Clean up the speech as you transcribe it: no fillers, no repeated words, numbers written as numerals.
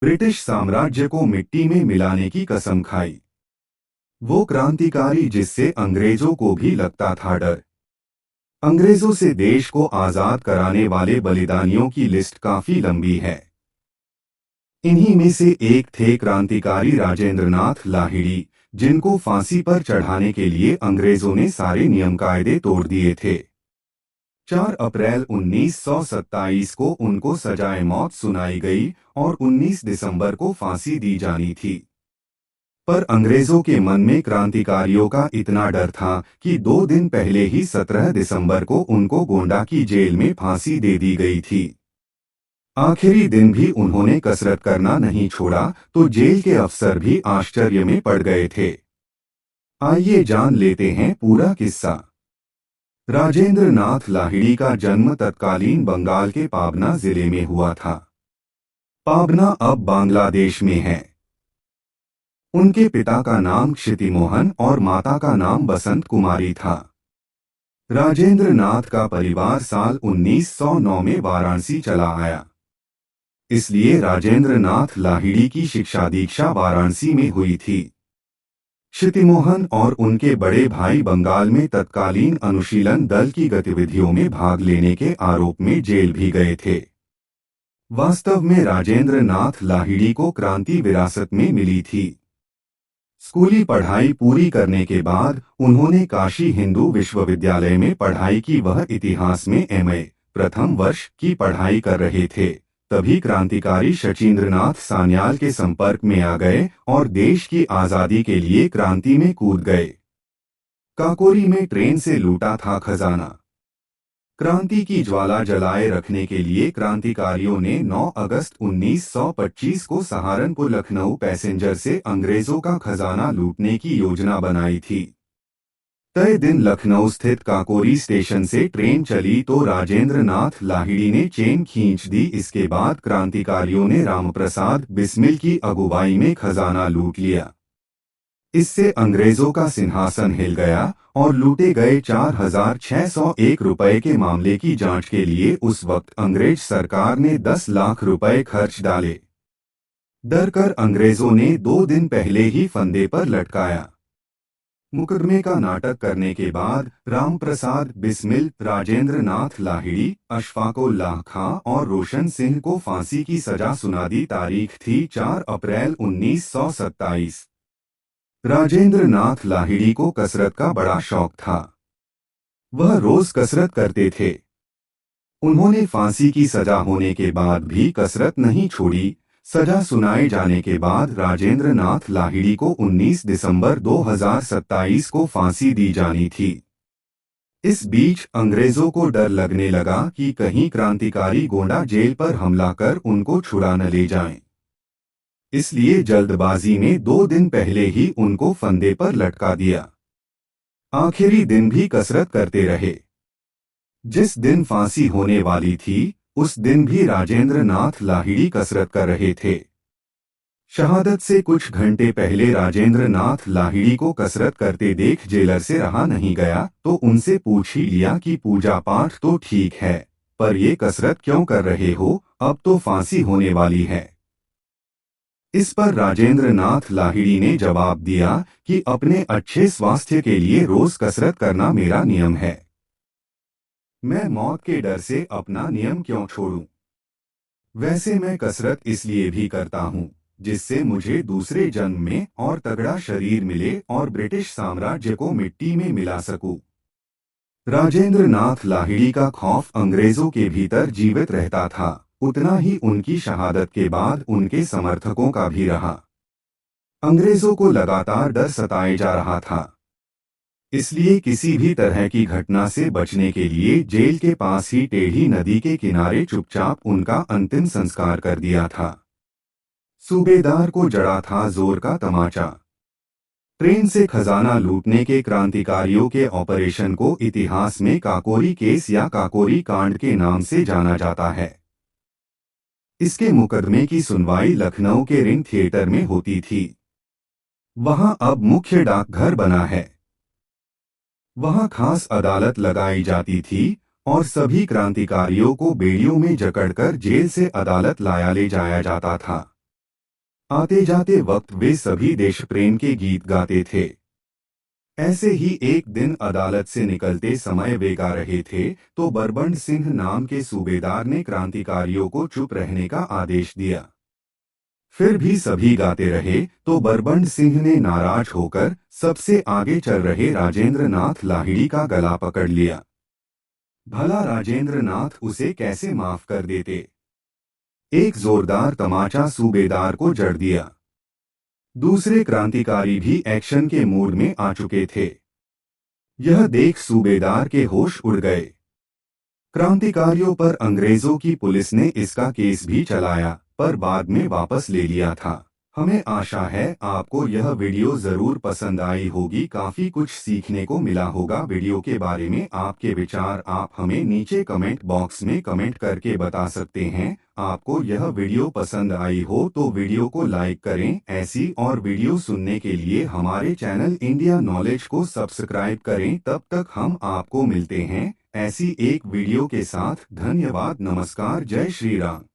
British साम्राज्य को मिट्टी में मिलाने की कसम खाई। वो क्रांतिकारी जिससे अंग्रेजों को भी लगता था डर। अंग्रेजों से देश को आजाद कराने वाले बलिदानियों की लिस्ट काफी लंबी है। इन्हीं में से एक थे क्रांतिकारी राजेंद्र नाथ लाहिड़ी, जिनको फांसी पर चढ़ाने के लिए अंग्रेजों ने सारे नियम कायदे तोड़ दिए थे। 4 अप्रैल 1927 को उनको सजाए मौत सुनाई गई और 19 दिसंबर को फांसी दी जानी थी। पर अंग्रेजों के मन में क्रांतिकारियों का इतना डर था कि 2 दिन पहले ही 17 दिसंबर को उनको गोंडा की जेल में फांसी दे दी गई थी। आखिरी दिन भी उन्होंने कसरत करना नहीं छोड़ा, तो जेल के अफसर भी आश्चर्य में पड़ गए थे। आइए जान लेते हैं पूरा किस्सा। राजेंद्र नाथ लाहिड़ी का जन्म तत्कालीन बंगाल के पाबना जिले में हुआ था। पाबना अब बांग्लादेश में है। उनके पिता का नाम क्षितिमोहन और माता का नाम बसंत कुमारी था। राजेंद्र नाथ का परिवार साल 1909 में वाराणसी चला आया। इसलिए राजेंद्र नाथ लाहिड़ी की शिक्षा दीक्षा वाराणसी में हुई थी। क्षितिमोहन और उनके बड़े भाई बंगाल में तत्कालीन अनुशीलन दल की गतिविधियों में भाग लेने के आरोप में जेल भी गए थे। वास्तव में राजेंद्र नाथ लाहिड़ी को क्रांति विरासत में मिली थी। स्कूली पढ़ाई पूरी करने के बाद उन्होंने काशी हिंदू विश्वविद्यालय में पढ़ाई की। वह इतिहास में एमए प्रथम वर्ष की पढ़ाई कर रहे थे, तभी क्रांतिकारी शचीन्द्रनाथ सान्याल के संपर्क में आ गए और देश की आजादी के लिए क्रांति में कूद गए। काकोरी में ट्रेन से लूटा था खजाना। क्रांति की ज्वाला जलाए रखने के लिए क्रांतिकारियों ने 9 अगस्त 1925 को सहारनपुर लखनऊ पैसेंजर से अंग्रेजों का खजाना लूटने की योजना बनाई थी। तय दिन लखनऊ स्थित काकोरी स्टेशन से ट्रेन चली तो राजेंद्र नाथ लाहिड़ी ने चेन खींच दी। इसके बाद क्रांतिकारियों ने रामप्रसाद बिस्मिल की अगुवाई में खजाना लूट लिया। इससे अंग्रेजों का सिंहासन हिल गया और लूटे गए 4,601 रुपए के मामले की जांच के लिए उस वक्त अंग्रेज सरकार ने 10 लाख रुपए खर्च डाले। डर कर अंग्रेजों ने 2 दिन पहले ही फंदे पर लटकाया। मुकदमे का नाटक करने के बाद रामप्रसाद बिस्मिल, राजेंद्र नाथ लाहिड़ी, अशफाकुल्लाह खां और रोशन सिंह को फांसी की सजा सुना दी। तारीख थी 4 अप्रैल 1927। राजेंद्र नाथ लाहिड़ी को कसरत का बड़ा शौक था। वह रोज कसरत करते थे। उन्होंने फांसी की सजा होने के बाद भी कसरत नहीं छोड़ी। सजा सुनाए जाने के बाद राजेंद्र नाथ लाहिड़ी को 19 दिसंबर 2027 को फांसी दी जानी थी। इस बीच अंग्रेजों को डर लगने लगा कि कहीं क्रांतिकारी गोंडा जेल पर हमला कर उनको छुड़ा न ले जाएं। इसलिए जल्दबाजी में 2 दिन पहले ही उनको फंदे पर लटका दिया। आखिरी दिन भी कसरत करते रहे। जिस दिन फांसी होने वाली थी उस दिन भी राजेंद्र नाथ लाहिड़ी कसरत कर रहे थे। शहादत से कुछ घंटे पहले राजेंद्र नाथ लाहिड़ी को कसरत करते देख जेलर से रहा नहीं गया तो उनसे पूछ ही लिया कि पूजा पाठ तो ठीक है, पर ये कसरत क्यों कर रहे हो, अब तो फांसी होने वाली है। इस पर राजेंद्र नाथ लाहिड़ी ने जवाब दिया कि अपने अच्छे स्वास्थ्य के लिए रोज कसरत करना मेरा नियम है। मैं मौत के डर से अपना नियम क्यों छोड़ूं? वैसे मैं कसरत इसलिए भी करता हूं जिससे मुझे दूसरे जन्म में और तगड़ा शरीर मिले और ब्रिटिश साम्राज्य को मिट्टी में मिला सकूं। राजेंद्र नाथ लाहिड़ी का खौफ अंग्रेजों के भीतर जीवित रहता था, उतना ही उनकी शहादत के बाद उनके समर्थकों का भी रहा। अंग्रेजों को लगातार डर सताए जा रहा था। इसलिए किसी भी तरह की घटना से बचने के लिए जेल के पास ही टेढ़ी नदी के किनारे चुपचाप उनका अंतिम संस्कार कर दिया था। सूबेदार को जड़ा था जोर का तमाचा। ट्रेन से खजाना लूटने के क्रांतिकारियों के ऑपरेशन को इतिहास में काकोरी केस या काकोरी कांड के नाम से जाना जाता है। इसके मुकदमे की सुनवाई लखनऊ के रिंग थिएटर में होती थी। वहां अब मुख्य डाकघर बना है। वहां खास अदालत लगाई जाती थी और सभी क्रांतिकारियों को बेड़ियों में जकड़कर जेल से अदालत ले जाया जाता था। आते जाते वक्त वे सभी देश प्रेम के गीत गाते थे। ऐसे ही एक दिन अदालत से निकलते समय वे गा रहे थे तो बरबंड सिंह नाम के सूबेदार ने क्रांतिकारियों को चुप रहने का आदेश दिया। फिर भी सभी गाते रहे तो बरबंड सिंह ने नाराज होकर सबसे आगे चल रहे राजेंद्र नाथ लाहिड़ी का गला पकड़ लिया। भला राजेंद्र नाथ उसे कैसे माफ कर देते। एक जोरदार तमाचा सूबेदार को जड़ दिया। दूसरे क्रांतिकारी भी एक्शन के मूड में आ चुके थे। यह देख सूबेदार के होश उड़ गए। क्रांतिकारियों पर अंग्रेजों की पुलिस ने इसका केस भी चलाया पर बाद में वापस ले लिया था। हमें आशा है आपको यह वीडियो जरूर पसंद आई होगी, काफी कुछ सीखने को मिला होगा। वीडियो के बारे में आपके विचार आप हमें नीचे कमेंट बॉक्स में कमेंट करके बता सकते हैं। आपको यह वीडियो पसंद आई हो तो वीडियो को लाइक करें। ऐसी और वीडियो सुनने के लिए हमारे चैनल इंडिया नॉलेज को सब्सक्राइब करें। तब तक हम आपको मिलते हैं ऐसी एक वीडियो के साथ। धन्यवाद, नमस्कार, जय श्री राम।